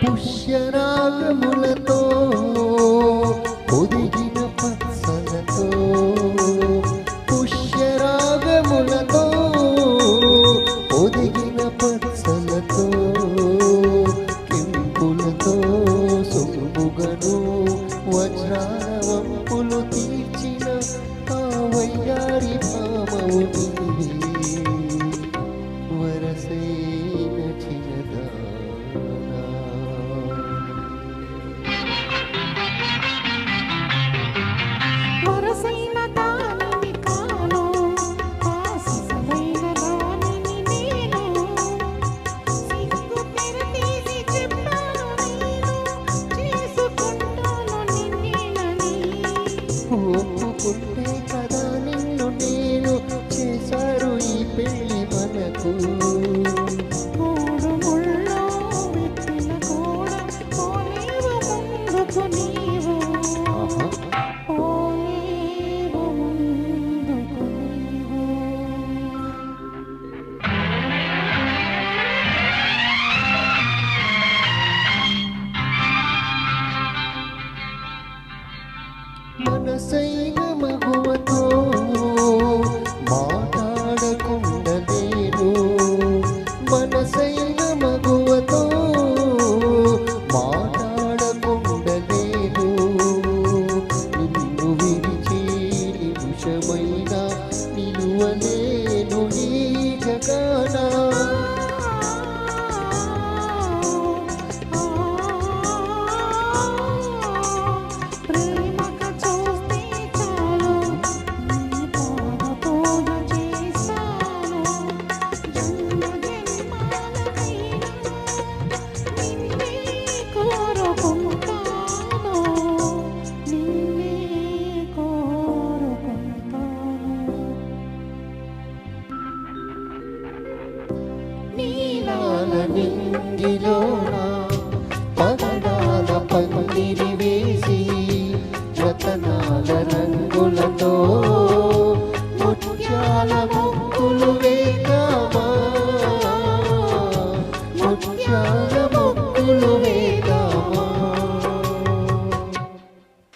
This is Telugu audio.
పుష్యరాగములతో పొదిగిన పత్సలతో పుష్యరాగములతో పొదిగిన పత్సలతో కెంపులతో సొంపుగను వజ్రాల వంపులు తీర్చిన ఆ వయ్యారి భామవు నీవే వరసైన చిన్నదానా వరసైన దానిని కాను ఆశిసమైన దానిని నేను సిగ్గు తెరతీసి చెప్పాను నేను చేసుకుంటాను నిన్నేనని ఒప్పుకుంటే కదా నిన్ను నేను చేశారు ఈ పెళ్లి మనకు మూడు ముళ్ళు విప్పిన కూడా పోలేవు ముందుకు నీవు పోలేవు ముందుకు నీవు మనసైన మగువతో మాట్లాడకుండలేను మనసైన మగువతో మాట్లాడకుండలేను నిన్ను విడిచి నిమిషమైన నిలువలేను ఈ జగానా ప్రేమక చూస్తే చాలు నీ పాద పూజ చేశాను జన్మ జన్మాలకైనా నిన్నే కోరుకుంటాను నిన్నే కోరుకుంటాను నీలాల నింగిలోన పగడాల పందిరి వేసి రతనాల రంగులతో